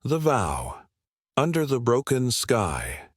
The Vow. Under the broken sky.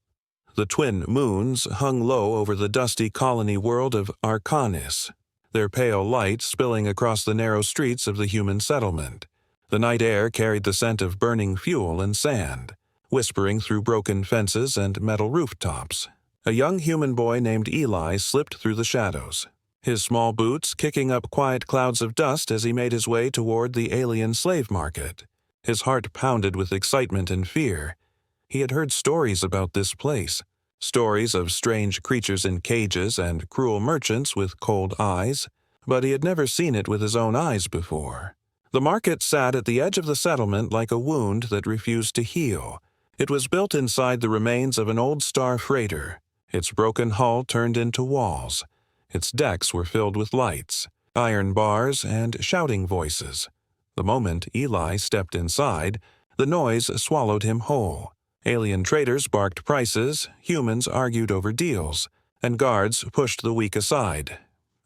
The twin moons hung low over the dusty colony world of Arcanis, their pale light spilling across the narrow streets of the human settlement. The night air carried the scent of burning fuel and sand, whispering through broken fences and metal rooftops. A young human boy named Eli slipped through the shadows, his small boots kicking up quiet clouds of dust as he made his way toward the alien slave market. His heart pounded with excitement and fear. He had heard stories about this place, stories of strange creatures in cages and cruel merchants with cold eyes, but he had never seen it with his own eyes before. The market sat at the edge of the settlement like a wound that refused to heal. It was built inside the remains of an old star freighter, its broken hull turned into walls. Its decks were filled with lights, iron bars, and shouting voices. The moment Eli stepped inside, the noise swallowed him whole. Alien traders barked prices, humans argued over deals, and guards pushed the weak aside.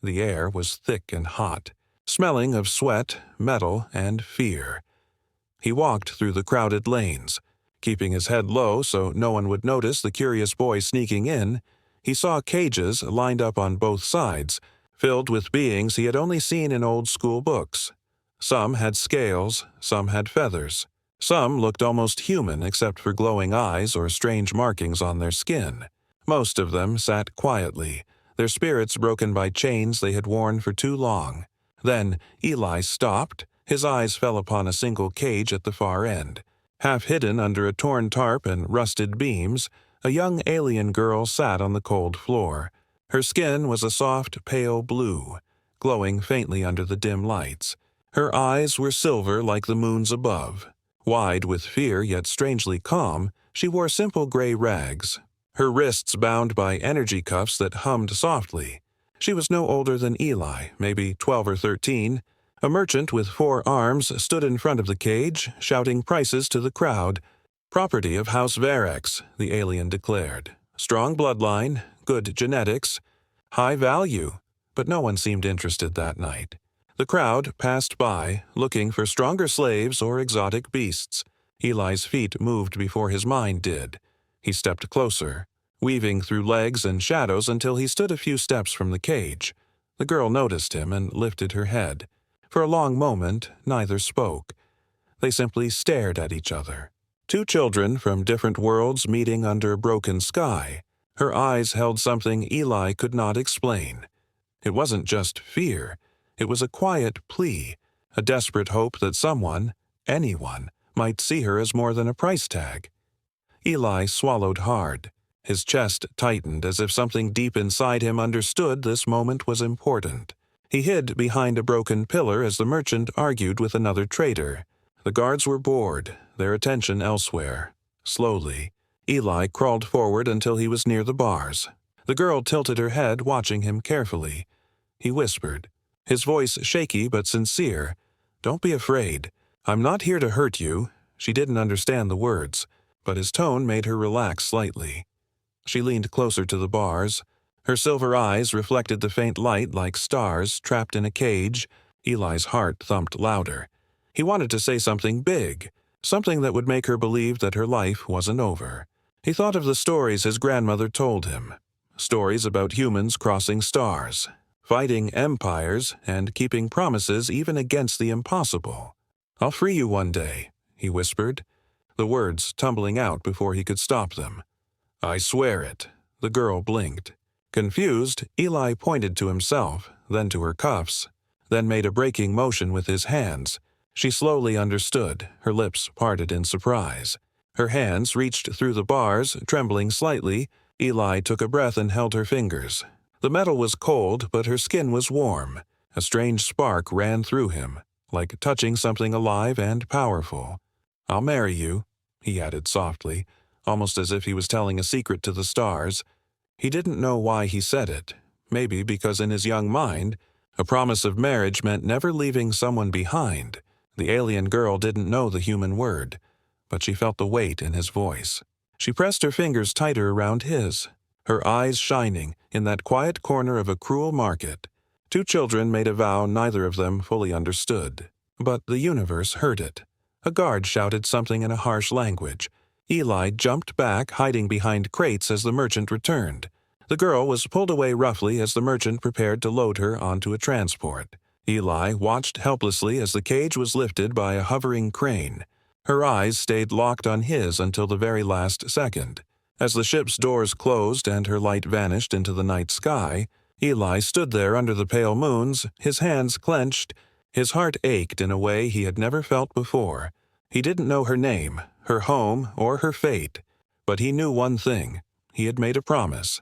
The air was thick and hot, smelling of sweat, metal, and fear. He walked through the crowded lanes. Keeping his head low so no one would notice the curious boy sneaking in, he saw cages lined up on both sides, filled with beings he had only seen in old-school books. Some had scales, some had feathers. Some looked almost human except for glowing eyes or strange markings on their skin. Most of them sat quietly, their spirits broken by chains they had worn for too long. Then Eli stopped. His eyes fell upon a single cage at the far end. Half hidden under a torn tarp and rusted beams, a young alien girl sat on the cold floor. Her skin was a soft, pale blue, glowing faintly under the dim lights. Her eyes were silver like the moons above. Wide with fear yet strangely calm, she wore simple gray rags, her wrists bound by energy cuffs that hummed softly. She was no older than Eli, maybe 12 or 13. A merchant with 4 arms stood in front of the cage, shouting prices to the crowd. "Property of House Varex," the alien declared. "Strong bloodline, good genetics, high value." But no one seemed interested that night. The crowd passed by, looking for stronger slaves or exotic beasts. Eli's feet moved before his mind did. He stepped closer, weaving through legs and shadows until he stood a few steps from the cage. The girl noticed him and lifted her head. For a long moment, neither spoke. They simply stared at each other. 2 children from different worlds meeting under a broken sky. Her eyes held something Eli could not explain. It wasn't just fear. It was a quiet plea, a desperate hope that someone, anyone, might see her as more than a price tag. Eli swallowed hard. His chest tightened as if something deep inside him understood this moment was important. He hid behind a broken pillar as the merchant argued with another trader. The guards were bored, their attention elsewhere. Slowly, Eli crawled forward until he was near the bars. The girl tilted her head, watching him carefully. He whispered, his voice shaky but sincere, "Don't be afraid. I'm not here to hurt you." She didn't understand the words, but his tone made her relax slightly. She leaned closer to the bars. Her silver eyes reflected the faint light like stars trapped in a cage. Eli's heart thumped louder. He wanted to say something big, something that would make her believe that her life wasn't over. He thought of the stories his grandmother told him, stories about humans crossing stars, fighting empires, and keeping promises even against the impossible. "I'll free you one day," he whispered, the words tumbling out before he could stop them. "I swear it." The girl blinked. Confused, Eli pointed to himself, then to her cuffs, then made a breaking motion with his hands. She slowly understood, her lips parted in surprise. Her hands reached through the bars, trembling slightly. Eli took a breath and held her fingers. The metal was cold, but her skin was warm. A strange spark ran through him, like touching something alive and powerful. "I'll marry you," he added softly, almost as if he was telling a secret to the stars. He didn't know why he said it. Maybe because in his young mind, a promise of marriage meant never leaving someone behind. The alien girl didn't know the human word, but she felt the weight in his voice. She pressed her fingers tighter around his, her eyes shining in that quiet corner of a cruel market. 2 children made a vow neither of them fully understood, but the universe heard it. A guard shouted something in a harsh language. Eli jumped back, hiding behind crates as the merchant returned. The girl was pulled away roughly as the merchant prepared to load her onto a transport. Eli watched helplessly as the cage was lifted by a hovering crane. Her eyes stayed locked on his until the very last second. As the ship's doors closed and her light vanished into the night sky, Eli stood there under the pale moons, his hands clenched. His heart ached in a way he had never felt before. He didn't know her name, her home, or her fate, but he knew one thing. He had made a promise,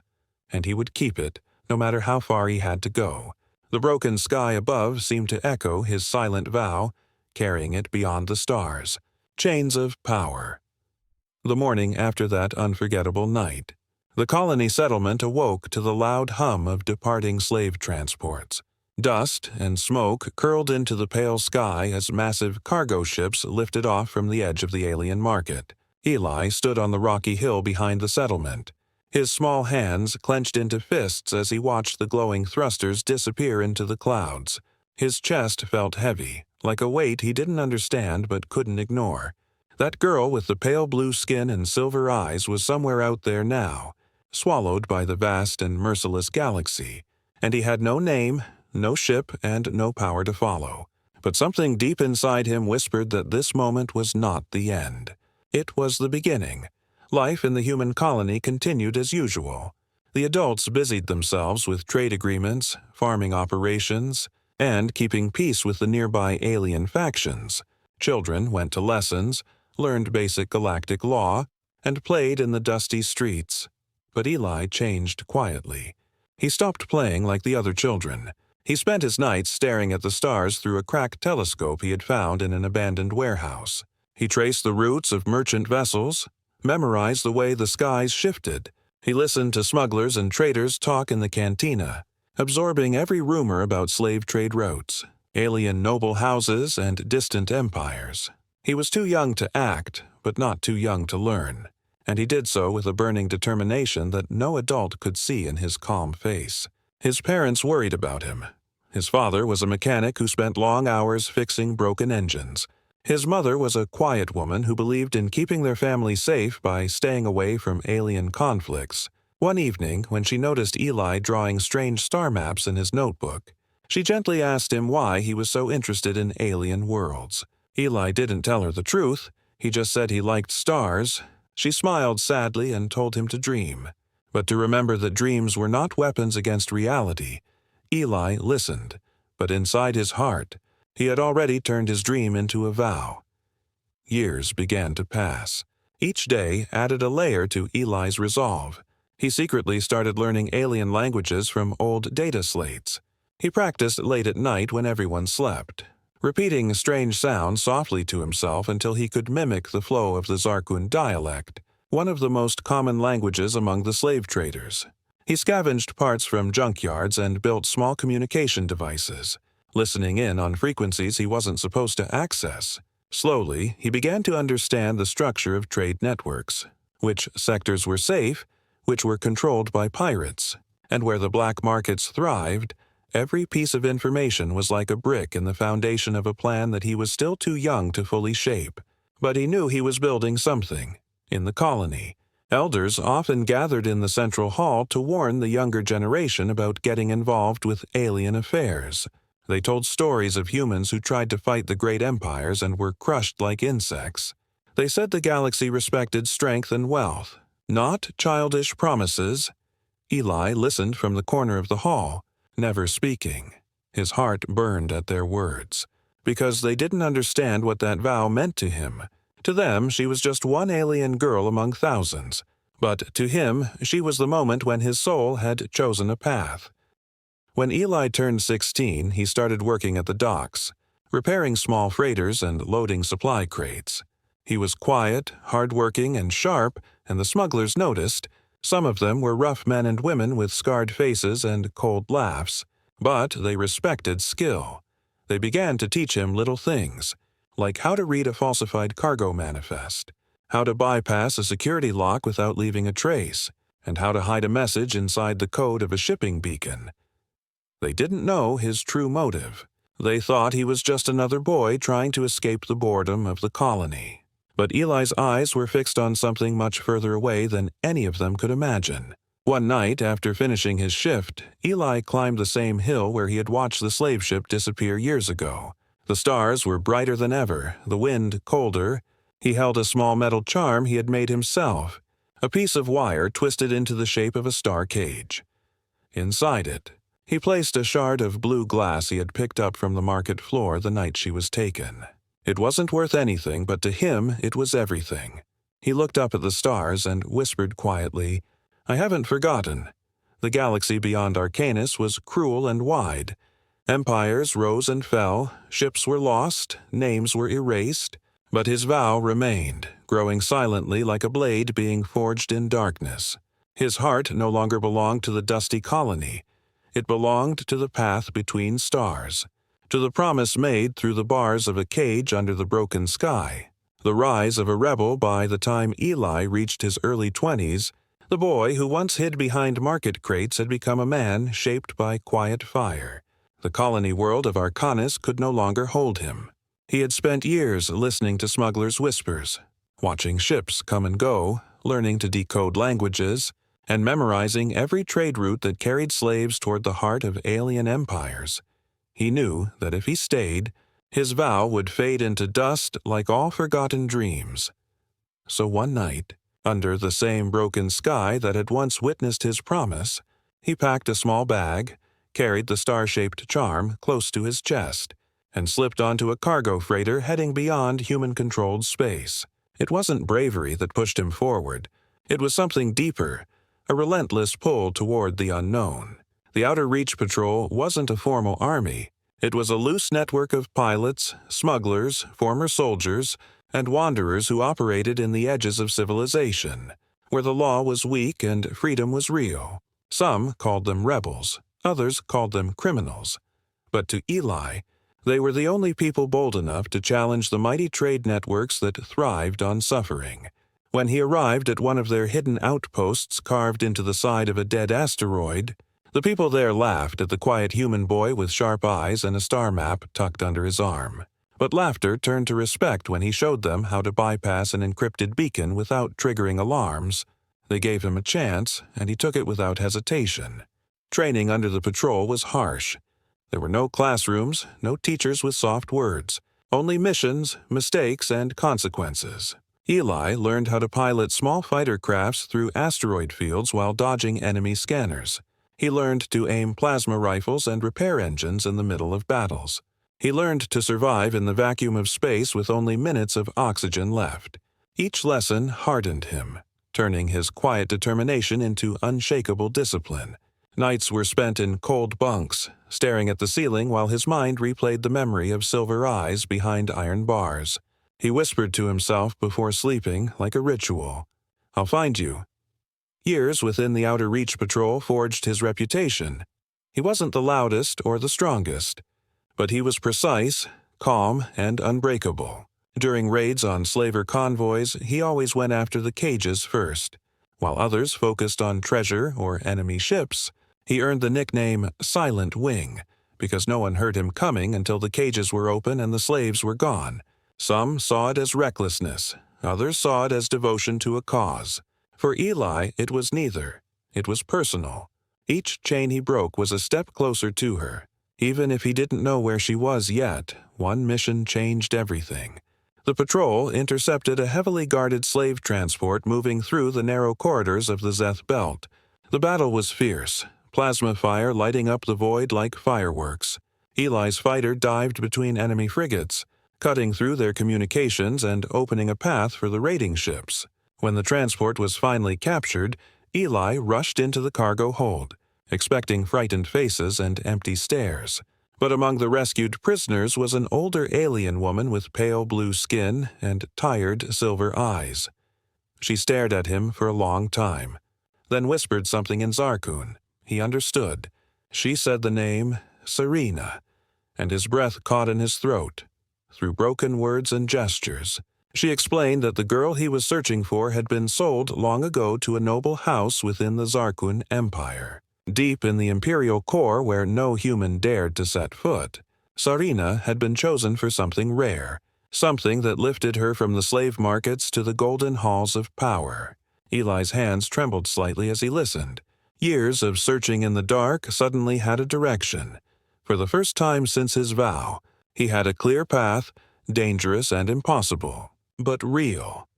and he would keep it, no matter how far he had to go. The broken sky above seemed to echo his silent vow, carrying it beyond the stars. Chains of power. The morning after that unforgettable night, the colony settlement awoke to the loud hum of departing slave transports. Dust and smoke curled into the pale sky as massive cargo ships lifted off from the edge of the alien market. Eli stood on the rocky hill behind the settlement. His small hands clenched into fists as he watched the glowing thrusters disappear into the clouds. His chest felt heavy, like a weight he didn't understand but couldn't ignore. That girl with the pale blue skin and silver eyes was somewhere out there now, swallowed by the vast and merciless galaxy, and he had no name, no ship, and no power to follow. But something deep inside him whispered that this moment was not the end. It was the beginning. Life in the human colony continued as usual. The adults busied themselves with trade agreements, farming operations, and keeping peace with the nearby alien factions. Children went to lessons, learned basic galactic law, and played in the dusty streets. But Eli changed quietly. He stopped playing like the other children. He spent his nights staring at the stars through a cracked telescope he had found in an abandoned warehouse. He traced the routes of merchant vessels, memorized the way the skies shifted. He listened to smugglers and traders talk in the cantina, absorbing every rumor about slave trade routes, alien noble houses, and distant empires. He was too young to act, but not too young to learn, and he did so with a burning determination that no adult could see in his calm face. His parents worried about him. His father was a mechanic who spent long hours fixing broken engines. His mother was a quiet woman who believed in keeping their family safe by staying away from alien conflicts. One evening, when she noticed Eli drawing strange star maps in his notebook, she gently asked him why he was so interested in alien worlds. Eli didn't tell her the truth. He just said he liked stars. She smiled sadly and told him to dream, but to remember that dreams were not weapons against reality. Eli listened, but inside his heart, he had already turned his dream into a vow. Years began to pass. Each day added a layer to Eli's resolve. He secretly started learning alien languages from old data slates. He practiced late at night when everyone slept, repeating strange sounds softly to himself until he could mimic the flow of the Zarkun dialect, one of the most common languages among the slave traders. He scavenged parts from junkyards and built small communication devices, listening in on frequencies he wasn't supposed to access. Slowly, he began to understand the structure of trade networks, which sectors were safe, which were controlled by pirates, and where the black markets thrived. Every piece of information was like a brick in the foundation of a plan that he was still too young to fully shape. But he knew he was building something. In the colony, elders often gathered in the central hall to warn the younger generation about getting involved with alien affairs. They told stories of humans who tried to fight the great empires and were crushed like insects. They said the galaxy respected strength and wealth, not childish promises. Eli listened from the corner of the hall, never speaking. His heart burned at their words, because they didn't understand what that vow meant to him. To them, she was just one alien girl among thousands, but to him, she was the moment when his soul had chosen a path. When Eli turned 16, he started working at the docks, repairing small freighters and loading supply crates. He was quiet, hard-working, and sharp, and the smugglers noticed. Some of them were rough men and women with scarred faces and cold laughs, but they respected skill. They began to teach him little things, like how to read a falsified cargo manifest, how to bypass a security lock without leaving a trace, and how to hide a message inside the code of a shipping beacon. They didn't know his true motive. They thought he was just another boy trying to escape the boredom of the colony. But Eli's eyes were fixed on something much further away than any of them could imagine. One night, after finishing his shift, Eli climbed the same hill where he had watched the slave ship disappear years ago. The stars were brighter than ever, the wind colder. He held a small metal charm he had made himself, a piece of wire twisted into the shape of a star cage. Inside it, he placed a shard of blue glass he had picked up from the market floor the night she was taken. It wasn't worth anything, but to him it was everything. He looked up at the stars and whispered quietly, "I haven't forgotten." The galaxy beyond Arcanus was cruel and wide. Empires rose and fell, ships were lost, names were erased, but his vow remained, growing silently like a blade being forged in darkness. His heart no longer belonged to the dusty colony. It belonged to the path between stars, to the promise made through the bars of a cage under the broken sky. The rise of a rebel by the time Eli reached his early 20s, the boy who once hid behind market crates had become a man shaped by quiet fire. The colony world of Arcanus could no longer hold him. He had spent years listening to smugglers' whispers, watching ships come and go, learning to decode languages, and memorizing every trade route that carried slaves toward the heart of alien empires. He knew that if he stayed, his vow would fade into dust like all forgotten dreams. So one night, under the same broken sky that had once witnessed his promise, he packed a small bag, carried the star-shaped charm close to his chest, and slipped onto a cargo freighter heading beyond human-controlled space. It wasn't bravery that pushed him forward. It was something deeper, a relentless pull toward the unknown. The Outer Reach Patrol wasn't a formal army. It was a loose network of pilots, smugglers, former soldiers, and wanderers who operated in the edges of civilization, where the law was weak and freedom was real. Some called them rebels, others called them criminals. But to Eli, they were the only people bold enough to challenge the mighty trade networks that thrived on suffering. When he arrived at one of their hidden outposts carved into the side of a dead asteroid, the people there laughed at the quiet human boy with sharp eyes and a star map tucked under his arm. But laughter turned to respect when he showed them how to bypass an encrypted beacon without triggering alarms. They gave him a chance, and he took it without hesitation. Training under the patrol was harsh. There were no classrooms, no teachers with soft words, only missions, mistakes, and consequences. Eli learned how to pilot small fighter crafts through asteroid fields while dodging enemy scanners. He learned to aim plasma rifles and repair engines in the middle of battles. He learned to survive in the vacuum of space with only minutes of oxygen left. Each lesson hardened him, turning his quiet determination into unshakable discipline. Nights were spent in cold bunks, staring at the ceiling while his mind replayed the memory of silver eyes behind iron bars. He whispered to himself before sleeping like a ritual, "I'll find you." Years within the Outer Reach Patrol forged his reputation. He wasn't the loudest or the strongest, but he was precise, calm, and unbreakable. During raids on slaver convoys, he always went after the cages first. While others focused on treasure or enemy ships, he earned the nickname Silent Wing, because no one heard him coming until the cages were open and the slaves were gone. Some saw it as recklessness, others saw it as devotion to a cause. For Eli, it was neither. It was personal. Each chain he broke was a step closer to her. Even if he didn't know where she was yet, one mission changed everything. The patrol intercepted a heavily guarded slave transport moving through the narrow corridors of the Zeth Belt. The battle was fierce, plasma fire lighting up the void like fireworks. Eli's fighter dived between enemy frigates, cutting through their communications and opening a path for the raiding ships. When the transport was finally captured, Eli rushed into the cargo hold, expecting frightened faces and empty stares. But among the rescued prisoners was an older alien woman with pale blue skin and tired silver eyes. She stared at him for a long time, then whispered something in Zarkun. He understood. She said the name Sari'na, and his breath caught in his throat. Through broken words and gestures, she explained that the girl he was searching for had been sold long ago to a noble house within the Zarkun Empire. Deep in the Imperial core where no human dared to set foot, Sari'na had been chosen for something rare, something that lifted her from the slave markets to the golden halls of power. Eli's hands trembled slightly as he listened. Years of searching in the dark suddenly had a direction. For the first time since his vow, he had a clear path, dangerous and impossible, but real.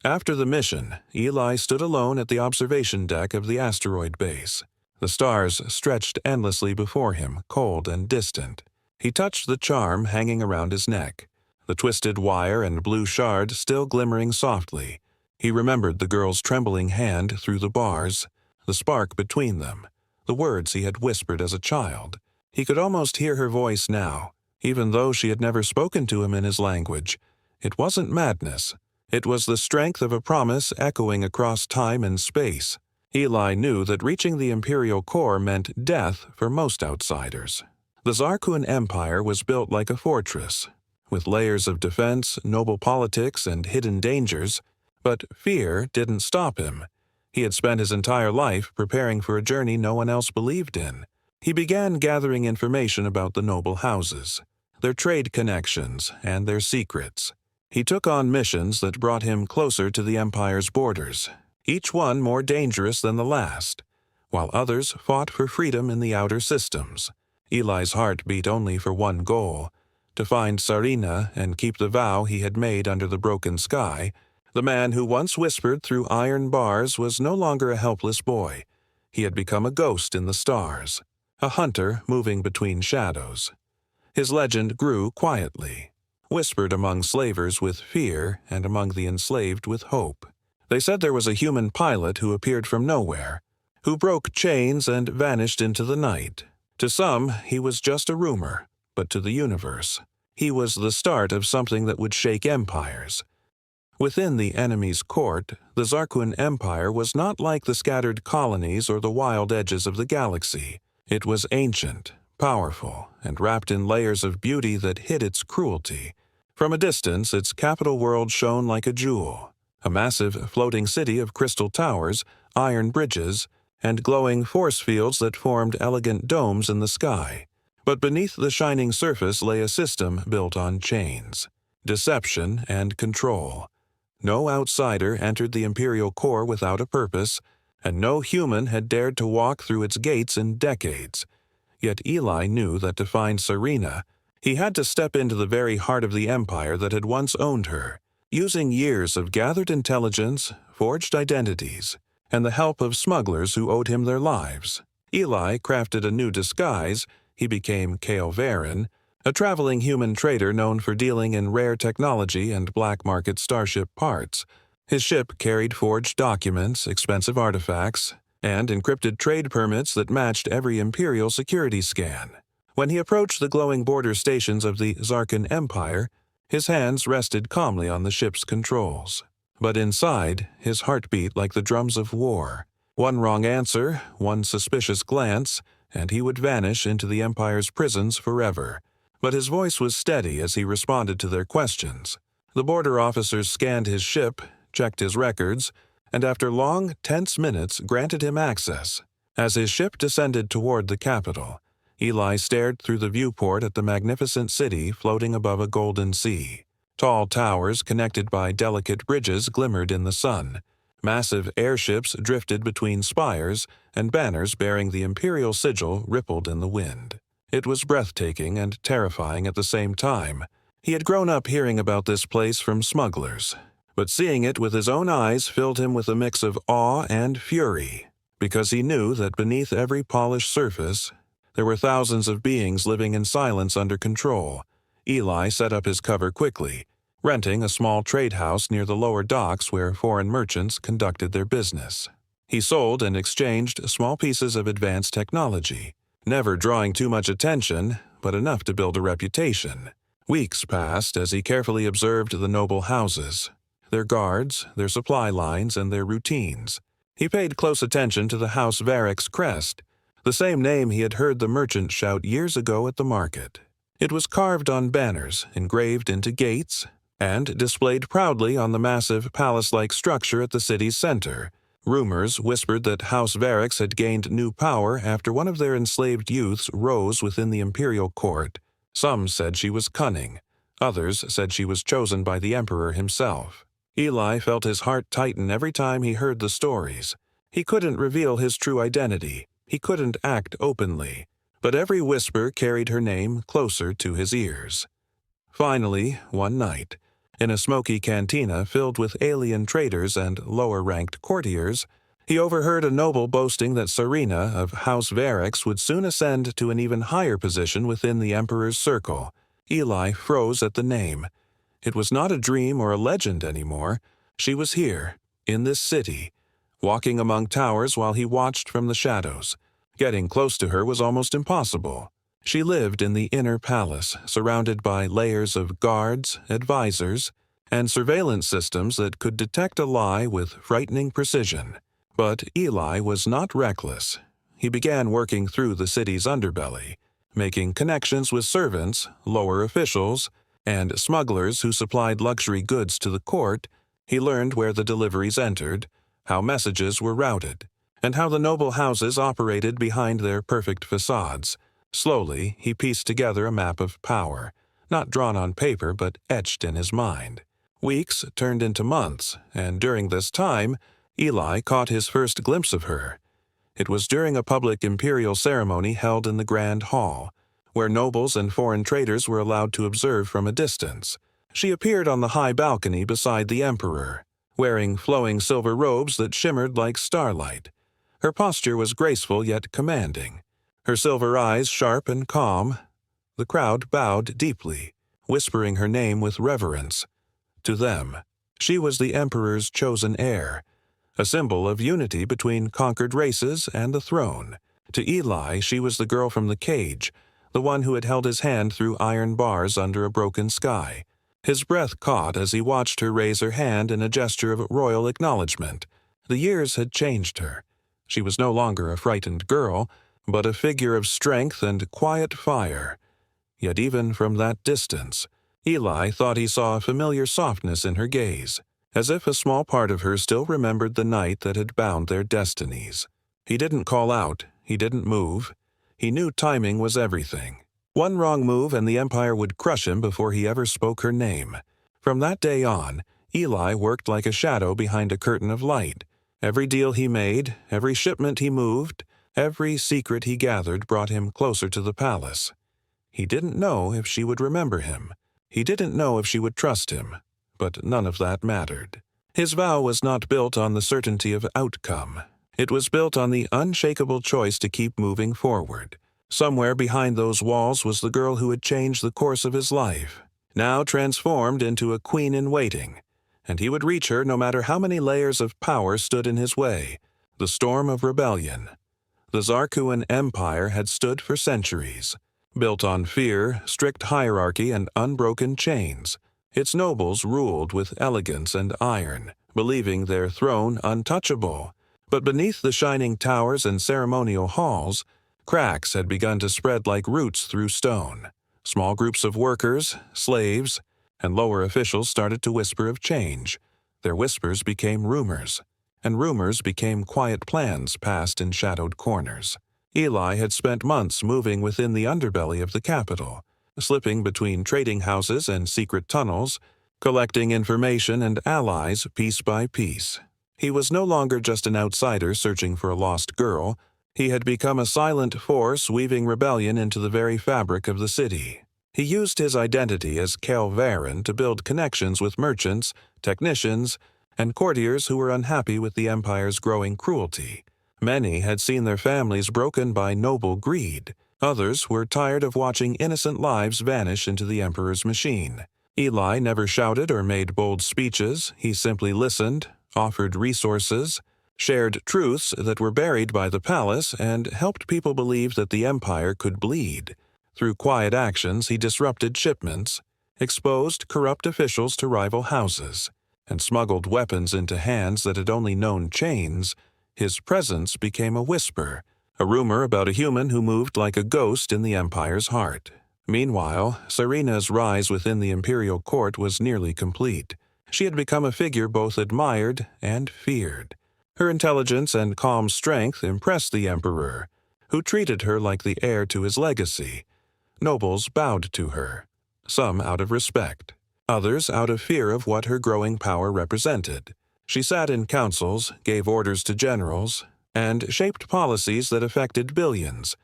After the mission, Eli stood alone at the observation deck of the asteroid base. The stars stretched endlessly before him, cold and distant. He touched the charm hanging around his neck, the twisted wire and blue shard still glimmering softly. He remembered the girl's trembling hand through the bars, the spark between them, the words he had whispered as a child. He could almost hear her voice now, even though she had never spoken to him in his language. It wasn't madness. It was the strength of a promise echoing across time and space. Eli knew that reaching the Imperial core meant death for most outsiders. The Zarkuan Empire was built like a fortress, with layers of defense, noble politics, and hidden dangers, but fear didn't stop him. He had spent his entire life preparing for a journey no one else believed in. He began gathering information about the noble houses, their trade connections, and their secrets. He took on missions that brought him closer to the Empire's borders, each one more dangerous than the last, while others fought for freedom in the outer systems. Eli's heart beat only for one goal: to find Sari'na and keep the vow he had made under the broken sky. The man who once whispered through iron bars was no longer a helpless boy. He had become a ghost in the stars, a hunter moving between shadows. His legend grew quietly, whispered among slavers with fear and among the enslaved with hope. They said there was a human pilot who appeared from nowhere, who broke chains and vanished into the night. To some, he was just a rumor, but to the universe, he was the start of something that would shake empires. Within the enemy's court, the Zarkuan Empire was not like the scattered colonies or the wild edges of the galaxy. It was ancient, powerful, and wrapped in layers of beauty that hid its cruelty. From a distance, its capital world shone like a jewel, a massive floating city of crystal towers, iron bridges, and glowing force fields that formed elegant domes in the sky. But beneath the shining surface lay a system built on chains, deception, and control. No outsider entered the Imperial core without a purpose, and no human had dared to walk through its gates in decades. Yet Eli knew that to find Sari'na, he had to step into the very heart of the empire that had once owned her. Using years of gathered intelligence, forged identities, and the help of smugglers who owed him their lives, Eli crafted a new disguise. He became Varen, a traveling human trader known for dealing in rare technology and black market starship parts. His ship carried forged documents, expensive artifacts, and encrypted trade permits that matched every Imperial security scan. When he approached the glowing border stations of the Zarkuan Empire, his hands rested calmly on the ship's controls. But inside, his heart beat like the drums of war. One wrong answer, one suspicious glance, and he would vanish into the Empire's prisons forever. But his voice was steady as he responded to their questions. The border officers scanned his ship, checked his records, and after long, tense minutes granted him access. As his ship descended toward the capital, Eli stared through the viewport at the magnificent city floating above a golden sea. Tall towers connected by delicate bridges glimmered in the sun. Massive airships drifted between spires, and banners bearing the Imperial sigil rippled in the wind. It was breathtaking and terrifying at the same time. He had grown up hearing about this place from smugglers, but seeing it with his own eyes filled him with a mix of awe and fury, because he knew that beneath every polished surface, there were thousands of beings living in silence under control. Eli set up his cover quickly, renting a small trade house near the lower docks where foreign merchants conducted their business. He sold and exchanged small pieces of advanced technology, never drawing too much attention, but enough to build a reputation. Weeks passed as he carefully observed the noble houses, their guards, their supply lines, and their routines. He paid close attention to the House Varric's crest, the same name he had heard the merchant shout years ago at the market. It was carved on banners, engraved into gates, and displayed proudly on the massive palace-like structure at the city's center. Rumors whispered that House Varric's had gained new power after one of their enslaved youths rose within the Imperial court, Some said she was cunning. Others said she was chosen by the emperor himself. Eli felt his heart tighten every time he heard the stories. He couldn't reveal his true identity. He couldn't act openly. But every whisper carried her name closer to his ears. Finally, one night, in a smoky cantina filled with alien traders and lower-ranked courtiers, he overheard a noble boasting that Sari'na of House Varix would soon ascend to an even higher position within the emperor's circle. Eli froze at the name. It was not a dream or a legend anymore. She was here, in this city, walking among towers while he watched from the shadows. Getting close to her was almost impossible. She lived in the inner palace, surrounded by layers of guards, advisors, and surveillance systems that could detect a lie with frightening precision. But Eli was not reckless. He began working through the city's underbelly, making connections with servants, lower officials, and smugglers who supplied luxury goods to the court. He learned where the deliveries entered, how messages were routed, and how the noble houses operated behind their perfect facades. Slowly, he pieced together a map of power, not drawn on paper but etched in his mind. Weeks turned into months, and during this time, Eli caught his first glimpse of her. It was during a public imperial ceremony held in the Grand Hall, where nobles and foreign traders were allowed to observe from a distance. She appeared on the high balcony beside the emperor, wearing flowing silver robes that shimmered like starlight. Her posture was graceful yet commanding, her silver eyes sharp and calm. The crowd bowed deeply, whispering her name with reverence. To them, she was the emperor's chosen heir, a symbol of unity between conquered races and the throne. To Eli, she was the girl from the cage, the one who had held his hand through iron bars under a broken sky. His breath caught as he watched her raise her hand in a gesture of royal acknowledgement. The years had changed her. She was no longer a frightened girl, but a figure of strength and quiet fire. Yet even from that distance, Eli thought he saw a familiar softness in her gaze, as if a small part of her still remembered the night that had bound their destinies. He didn't call out, he didn't move. He knew timing was everything. One wrong move and the Empire would crush him before he ever spoke her name. From that day on, Eli worked like a shadow behind a curtain of light. Every deal he made, every shipment he moved, every secret he gathered brought him closer to the palace. He didn't know if she would remember him. He didn't know if she would trust him. But none of that mattered. His vow was not built on the certainty of outcome. It was built on the unshakable choice to keep moving forward. Somewhere behind those walls was the girl who had changed the course of his life, now transformed into a queen-in-waiting, and he would reach her no matter how many layers of power stood in his way. The storm of rebellion. The Zarkuan Empire had stood for centuries, built on fear, strict hierarchy, and unbroken chains. Its nobles ruled with elegance and iron, believing their throne untouchable. But beneath the shining towers and ceremonial halls, cracks had begun to spread like roots through stone. Small groups of workers, slaves, and lower officials started to whisper of change. Their whispers became rumors, and rumors became quiet plans passed in shadowed corners. Eli had spent months moving within the underbelly of the capital, slipping between trading houses and secret tunnels, collecting information and allies piece by piece. He was no longer just an outsider searching for a lost girl. He had become a silent force weaving rebellion into the very fabric of the city. He used his identity as Varen to build connections with merchants, technicians, and courtiers who were unhappy with the Empire's growing cruelty. Many had seen their families broken by noble greed. Others were tired of watching innocent lives vanish into the Emperor's machine. Eli never shouted or made bold speeches. He simply listened, offered resources, shared truths that were buried by the palace, and helped people believe that the Empire could bleed. Through quiet actions, he disrupted shipments, exposed corrupt officials to rival houses, and smuggled weapons into hands that had only known chains. His presence became a whisper, a rumor about a human who moved like a ghost in the Empire's heart. Meanwhile, Sari'na's rise within the imperial court was nearly complete. She had become a figure both admired and feared. Her intelligence and calm strength impressed the Emperor, who treated her like the heir to his legacy. Nobles bowed to her, some out of respect, others out of fear of what her growing power represented. She sat in councils, gave orders to generals, and shaped policies that affected billions.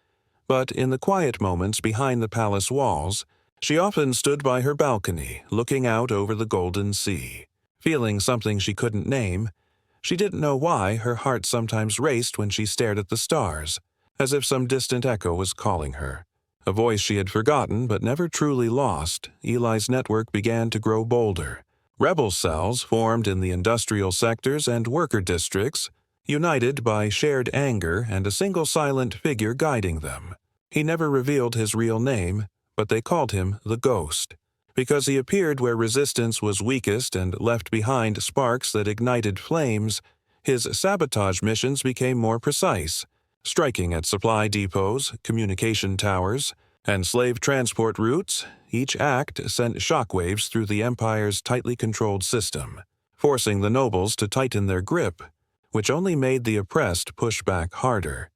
But in the quiet moments behind the palace walls, she often stood by her balcony, looking out over the golden sea, feeling something she couldn't name. She didn't know why her heart sometimes raced when she stared at the stars, as if some distant echo was calling her. A voice she had forgotten but never truly lost, Eli's network began to grow bolder. Rebel cells formed in the industrial sectors and worker districts, united by shared anger and a single silent figure guiding them. He never revealed his real name, but they called him the Ghost, because he appeared where resistance was weakest and left behind sparks that ignited flames. His sabotage missions became more precise, striking at supply depots, communication towers, and slave transport routes. Each act sent shockwaves through the Empire's tightly controlled system, forcing the nobles to tighten their grip, which only made the oppressed push back harder.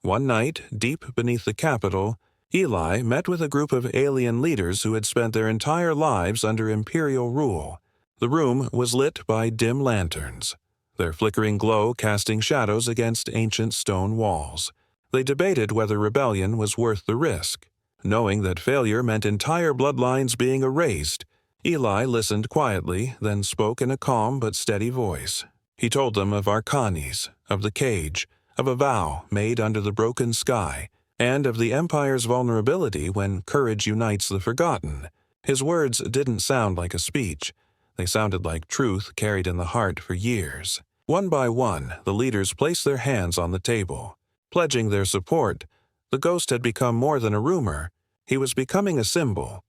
One night, deep beneath the capital, Eli met with a group of alien leaders who had spent their entire lives under imperial rule. The room was lit by dim lanterns, their flickering glow casting shadows against ancient stone walls. They debated whether rebellion was worth the risk. Knowing that failure meant entire bloodlines being erased, Eli listened quietly, then spoke in a calm but steady voice. He told them of Arcanis, of the cage, of a vow made under the broken sky, and of the Empire's vulnerability when courage unites the forgotten. His words didn't sound like a speech. They sounded like truth carried in the heart for years. One by one, the leaders placed their hands on the table, pledging their support. The Ghost had become more than a rumor. He was becoming a symbol.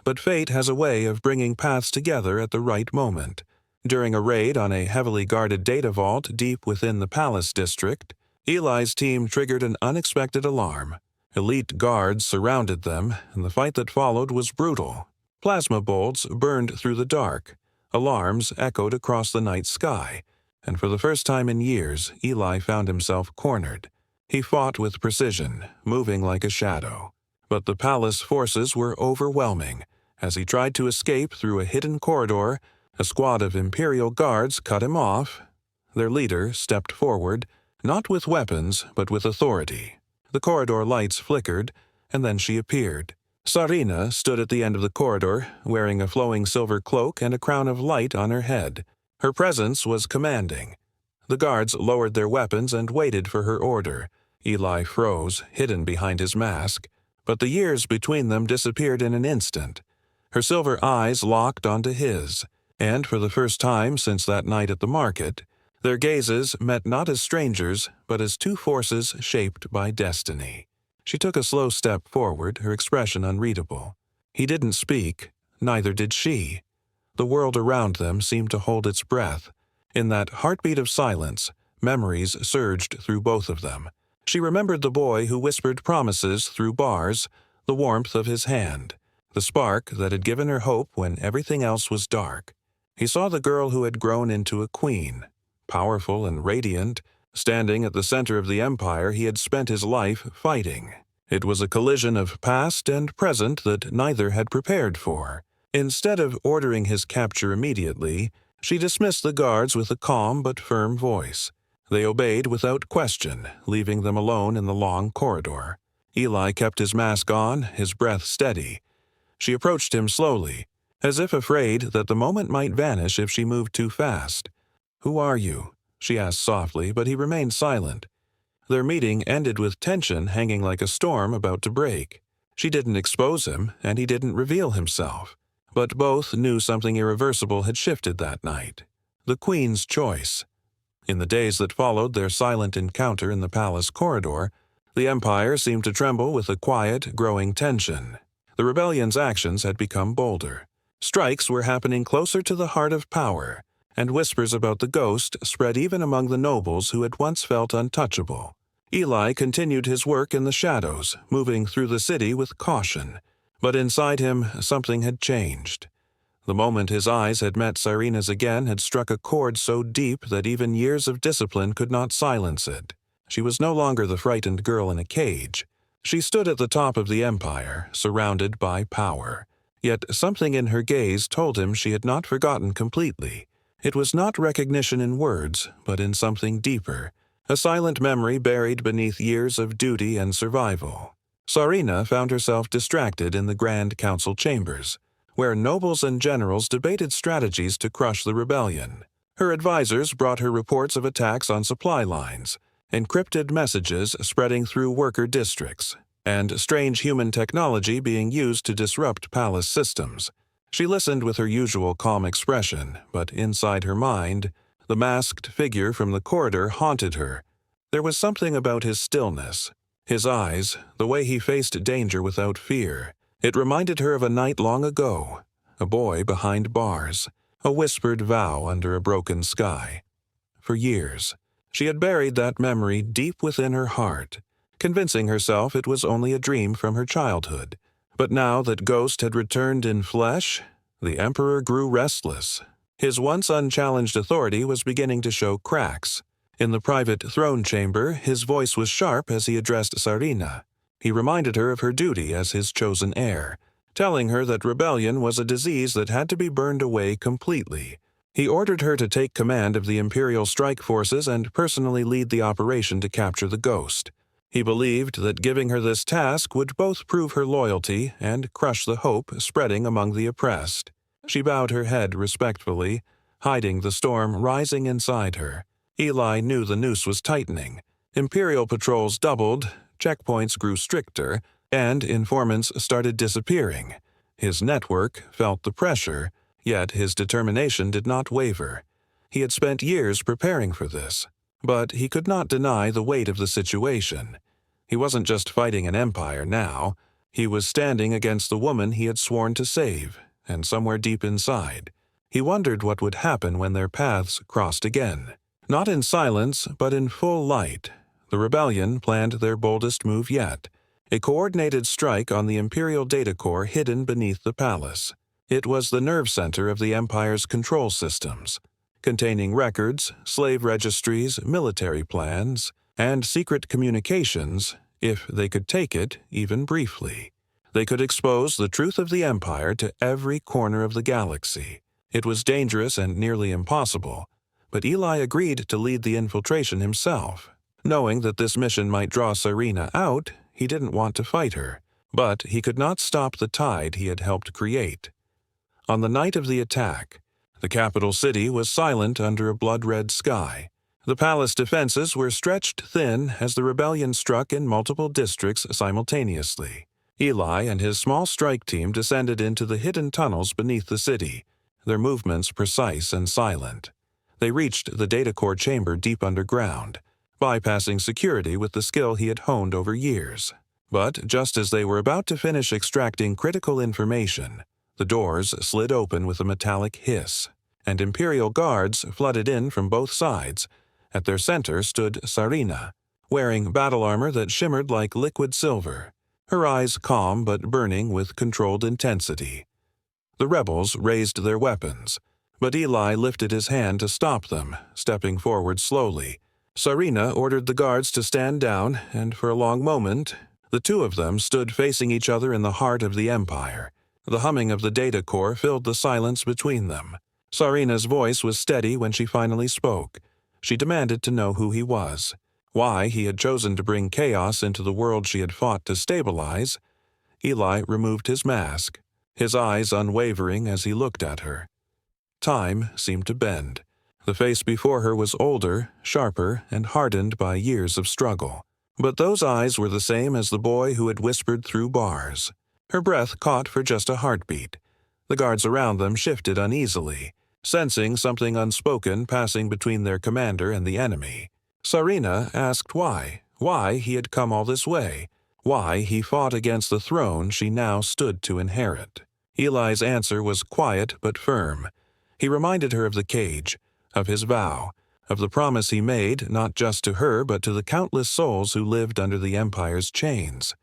But fate has a way of bringing paths together at the right moment. During a raid on a heavily guarded data vault deep within the palace district, Eli's team triggered an unexpected alarm. Elite guards surrounded them, and the fight that followed was brutal. Plasma bolts burned through the dark. Alarms echoed across the night sky, and for the first time in years, Eli found himself cornered. He fought with precision, moving like a shadow. But the palace forces were overwhelming. As he tried to escape through a hidden corridor, a squad of Imperial guards cut him off. Their leader stepped forward, not with weapons, but with authority. The corridor lights flickered, and then she appeared. Sari'na stood at the end of the corridor, wearing a flowing silver cloak and a crown of light on her head. Her presence was commanding. The guards lowered their weapons and waited for her order. Eli froze, hidden behind his mask, but the years between them disappeared in an instant. Her silver eyes locked onto his, and for the first time since that night at the market, their gazes met not as strangers, but as two forces shaped by destiny. She took a slow step forward, her expression unreadable. He didn't speak, neither did she. The world around them seemed to hold its breath. In that heartbeat of silence, memories surged through both of them. She remembered the boy who whispered promises through bars, the warmth of his hand, the spark that had given her hope when everything else was dark. He saw the girl who had grown into a queen, powerful and radiant, standing at the center of the empire he had spent his life fighting. It was a collision of past and present that neither had prepared for. Instead of ordering his capture immediately, she dismissed the guards with a calm but firm voice. They obeyed without question, leaving them alone in the long corridor. Eli kept his mask on, his breath steady. She approached him slowly, as if afraid that the moment might vanish if she moved too fast. "Who are you?" she asked softly, but he remained silent. Their meeting ended with tension hanging like a storm about to break. She didn't expose him, and he didn't reveal himself. But both knew something irreversible had shifted that night. The Queen's choice. In the days that followed their silent encounter in the palace corridor, the Empire seemed to tremble with a quiet, growing tension. The rebellion's actions had become bolder. Strikes were happening closer to the heart of power, and whispers about the Ghost spread even among the nobles who had once felt untouchable. Eli continued his work in the shadows, moving through the city with caution. But inside him, something had changed. The moment his eyes had met Sari'na's again had struck a chord so deep that even years of discipline could not silence it. She was no longer the frightened girl in a cage. She stood at the top of the empire, surrounded by power. Yet something in her gaze told him she had not forgotten completely. It was not recognition in words, but in something deeper, a silent memory buried beneath years of duty and survival. Sari'na found herself distracted in the Grand Council chambers, where nobles and generals debated strategies to crush the rebellion. Her advisors brought her reports of attacks on supply lines, encrypted messages spreading through worker districts, and strange human technology being used to disrupt palace systems. She listened with her usual calm expression, but inside her mind, the masked figure from the corridor haunted her. There was something about his stillness, his eyes, the way he faced danger without fear. It reminded her of a night long ago, a boy behind bars, a whispered vow under a broken sky. For years, she had buried that memory deep within her heart, convincing herself it was only a dream from her childhood. But now that Ghost had returned in flesh, the Emperor grew restless. His once unchallenged authority was beginning to show cracks. In the private throne chamber, his voice was sharp as he addressed Sari'na. He reminded her of her duty as his chosen heir, telling her that rebellion was a disease that had to be burned away completely. He ordered her to take command of the Imperial strike forces and personally lead the operation to capture the Ghost. He believed that giving her this task would both prove her loyalty and crush the hope spreading among the oppressed. She bowed her head respectfully, hiding the storm rising inside her. Eli knew the noose was tightening. Imperial patrols doubled, checkpoints grew stricter, and informants started disappearing. His network felt the pressure, yet his determination did not waver. He had spent years preparing for this. But he could not deny the weight of the situation. He wasn't just fighting an empire now. He was standing against the woman he had sworn to save, and somewhere deep inside, he wondered what would happen when their paths crossed again. Not in silence, but in full light, the rebellion planned their boldest move yet, a coordinated strike on the Imperial data core hidden beneath the palace. It was the nerve center of the Empire's control systems, containing records, slave registries, military plans, and secret communications, if they could take it, even briefly. They could expose the truth of the Empire to every corner of the galaxy. It was dangerous and nearly impossible, but Eli agreed to lead the infiltration himself. Knowing that this mission might draw Sari'na out, he didn't want to fight her, but he could not stop the tide he had helped create. On the night of the attack, the capital city was silent under a blood-red sky. The palace defenses were stretched thin as the rebellion struck in multiple districts simultaneously. Eli and his small strike team descended into the hidden tunnels beneath the city, their movements precise and silent. They reached the data core chamber deep underground, bypassing security with the skill he had honed over years. But just as they were about to finish extracting critical information, the doors slid open with a metallic hiss, and Imperial guards flooded in from both sides. At their center stood Sari'na, wearing battle armor that shimmered like liquid silver, her eyes calm but burning with controlled intensity. The rebels raised their weapons, but Eli lifted his hand to stop them, stepping forward slowly. Sari'na ordered the guards to stand down, and for a long moment, the two of them stood facing each other in the heart of the Empire. The humming of the data core filled the silence between them. Sari'na's voice was steady when she finally spoke. She demanded to know who he was, why he had chosen to bring chaos into the world she had fought to stabilize. Eli removed his mask, his eyes unwavering as he looked at her. Time seemed to bend. The face before her was older, sharper, and hardened by years of struggle. But those eyes were the same as the boy who had whispered through bars. Her breath caught for just a heartbeat. The guards around them shifted uneasily, sensing something unspoken passing between their commander and the enemy. Sari'na asked why he had come all this way, why he fought against the throne she now stood to inherit. Eli's answer was quiet but firm. He reminded her of the cage, of his vow, of the promise he made not just to her but to the countless souls who lived under the Empire's chains.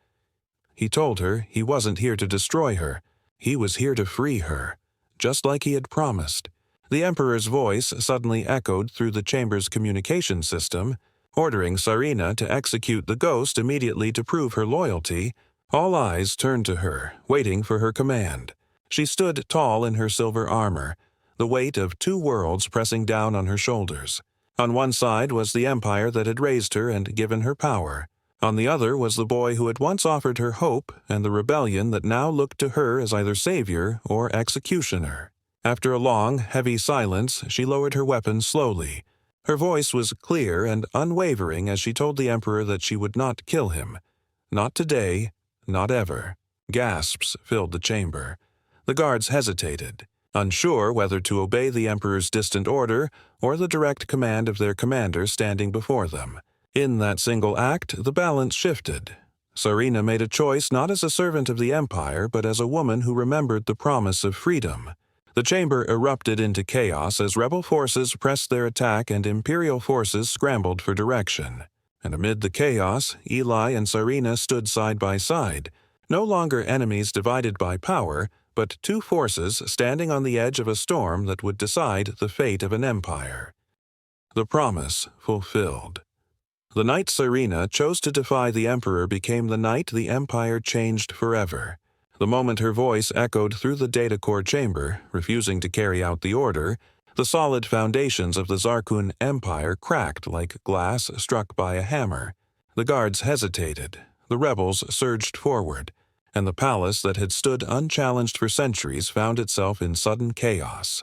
He told her he wasn't here to destroy her. He was here to free her, just like he had promised. The Emperor's voice suddenly echoed through the chamber's communication system, Ordering Sari'na to execute the ghost immediately to prove her loyalty, all eyes turned to her, waiting for her command. She stood tall in her silver armor, the weight of 2 worlds pressing down on her shoulders. On one side was the empire that had raised her and given her power. On the other was the boy who had once offered her hope and the rebellion that now looked to her as either savior or executioner. After a long, heavy silence, she lowered her weapon slowly. Her voice was clear and unwavering as she told the emperor that she would not kill him. Not today, not ever. Gasps filled the chamber. The guards hesitated, unsure whether to obey the emperor's distant order or the direct command of their commander standing before them. In that single act, the balance shifted. Sari'na made a choice not as a servant of the empire, but as a woman who remembered the promise of freedom. The chamber erupted into chaos as rebel forces pressed their attack and imperial forces scrambled for direction. And amid the chaos, Eli and Sari'na stood side by side, no longer enemies divided by power, but 2 forces standing on the edge of a storm that would decide the fate of an empire. The promise fulfilled. The night Sari'na chose to defy the emperor became the night the empire changed forever. The moment her voice echoed through the data core chamber, refusing to carry out the order, the solid foundations of the Zarkun Empire cracked like glass struck by a hammer. The guards hesitated, the rebels surged forward, and the palace that had stood unchallenged for centuries found itself in sudden chaos.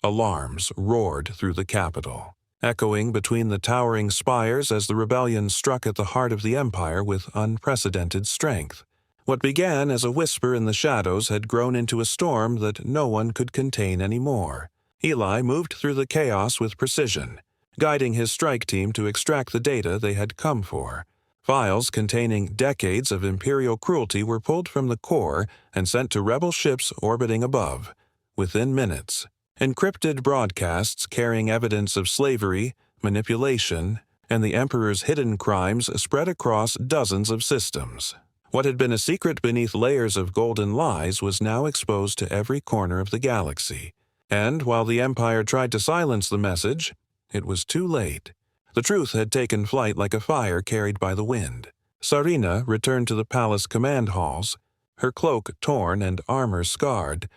Alarms roared through the capital, echoing between the towering spires as the rebellion struck at the heart of the empire with unprecedented strength. What began as a whisper in the shadows had grown into a storm that no one could contain anymore. Eli moved through the chaos with precision, guiding his strike team to extract the data they had come for. Files containing decades of imperial cruelty were pulled from the core and sent to rebel ships orbiting above. Within minutes, encrypted broadcasts carrying evidence of slavery, manipulation, and the emperor's hidden crimes spread across dozens of systems. What had been a secret beneath layers of golden lies was now exposed to every corner of the galaxy. And while the Empire tried to silence the message, it was too late. The truth had taken flight like a fire carried by the wind. Sari'na returned to the palace command halls, her cloak torn and armor scarred,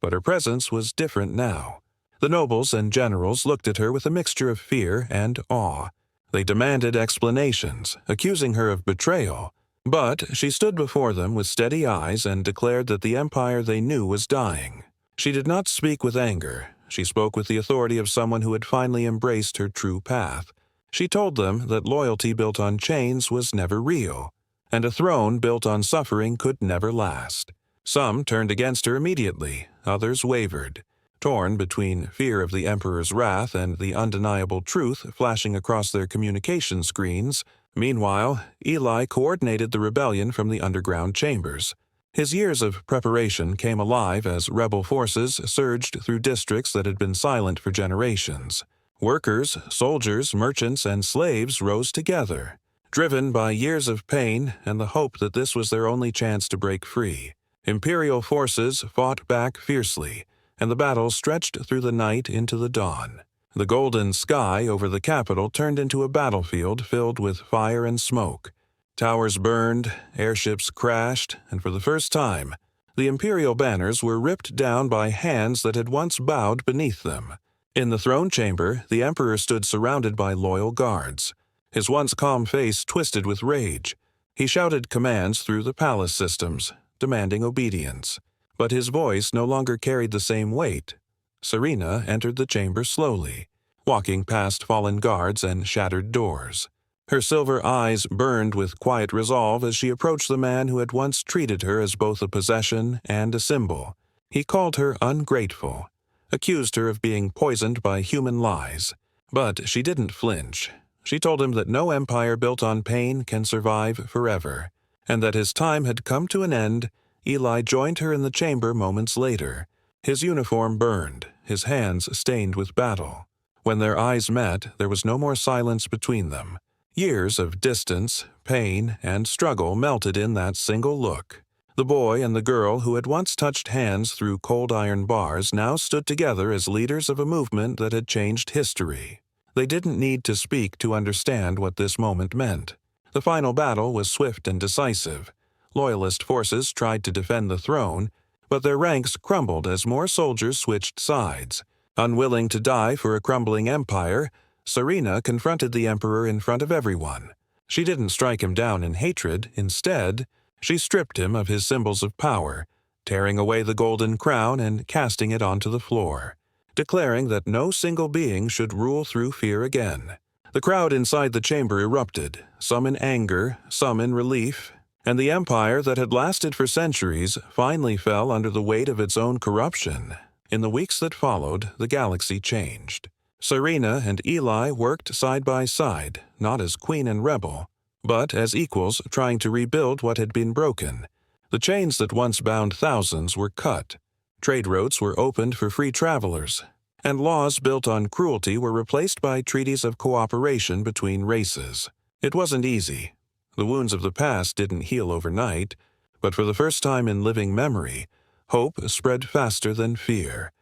but her presence was different now. The nobles and generals looked at her with a mixture of fear and awe. They demanded explanations, accusing her of betrayal. But she stood before them with steady eyes and declared that the empire they knew was dying. She did not speak with anger. She spoke with the authority of someone who had finally embraced her true path. She told them that loyalty built on chains was never real, and a throne built on suffering could never last. Some turned against her immediately, others wavered, torn between fear of the emperor's wrath and the undeniable truth flashing across their communication screens. Meanwhile, Eli coordinated the rebellion from the underground chambers. His years of preparation came alive as rebel forces surged through districts that had been silent for generations. Workers, soldiers, merchants, and slaves rose together, driven by years of pain and the hope that this was their only chance to break free. Imperial forces fought back fiercely, and the battle stretched through the night into the dawn. The golden sky over the capital turned into a battlefield filled with fire and smoke. Towers burned, airships crashed, and for the first time, the imperial banners were ripped down by hands that had once bowed beneath them. In the throne chamber, the emperor stood surrounded by loyal guards. His once calm face twisted with rage. He shouted commands through the palace systems, demanding obedience. But his voice no longer carried the same weight. Sari'na entered the chamber slowly, walking past fallen guards and shattered doors. Her silver eyes burned with quiet resolve as she approached the man who had once treated her as both a possession and a symbol. He called her ungrateful, accused her of being poisoned by human lies. But she didn't flinch. She told him that no empire built on pain can survive forever, and that his time had come to an end. Eli joined her in the chamber moments later. His uniform burned, his hands stained with battle. When their eyes met, there was no more silence between them. Years of distance, pain, and struggle melted in that single look. The boy and the girl who had once touched hands through cold iron bars now stood together as leaders of a movement that had changed history. They didn't need to speak to understand what this moment meant. The final battle was swift and decisive. Loyalist forces tried to defend the throne, but their ranks crumbled as more soldiers switched sides. Unwilling to die for a crumbling empire, Sari'na confronted the emperor in front of everyone. She didn't strike him down in hatred. Instead, she stripped him of his symbols of power, tearing away the golden crown and casting it onto the floor, declaring that no single being should rule through fear again. The crowd inside the chamber erupted, some in anger, some in relief, and the empire that had lasted for centuries finally fell under the weight of its own corruption. In the weeks that followed, the galaxy changed. Sari'na and Eli worked side by side, not as queen and rebel, but as equals trying to rebuild what had been broken. The chains that once bound thousands were cut. Trade routes were opened for free travelers, and laws built on cruelty were replaced by treaties of cooperation between races. It wasn't easy. The wounds of the past didn't heal overnight, but for the first time in living memory, hope spread faster than fear.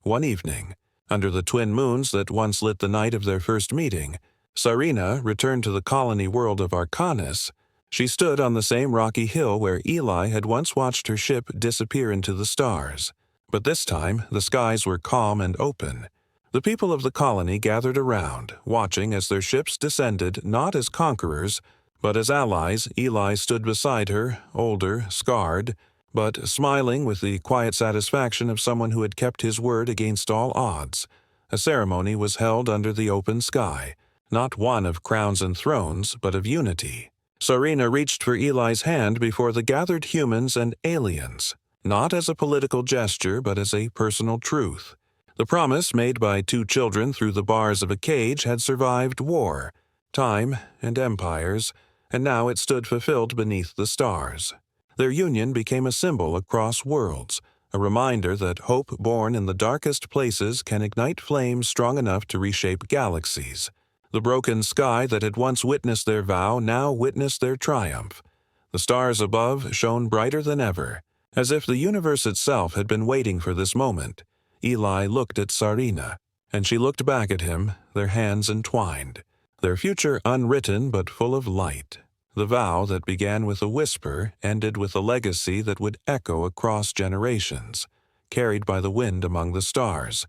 One evening, under the twin moons that once lit the night of their first meeting, Sari'na returned to the colony world of Arcanis. She stood on the same rocky hill where Eli had once watched her ship disappear into the stars. But this time, the skies were calm and open. The people of the colony gathered around, watching as their ships descended not as conquerors, but as allies. Eli stood beside her, older, scarred, but smiling with the quiet satisfaction of someone who had kept his word against all odds. A ceremony was held under the open sky, not one of crowns and thrones, but of unity. Sari'na reached for Eli's hand before the gathered humans and aliens, not as a political gesture but as a personal truth. The promise made by two children through the bars of a cage had survived war, time, and empires, and now it stood fulfilled beneath the stars. Their union became a symbol across worlds, a reminder that hope born in the darkest places can ignite flames strong enough to reshape galaxies. The broken sky that had once witnessed their vow now witnessed their triumph. The stars above shone brighter than ever, as if the universe itself had been waiting for this moment. Eli looked at Sari'na, and she looked back at him, their hands entwined, their future unwritten but full of light. The vow that began with a whisper ended with a legacy that would echo across generations, carried by the wind among the stars.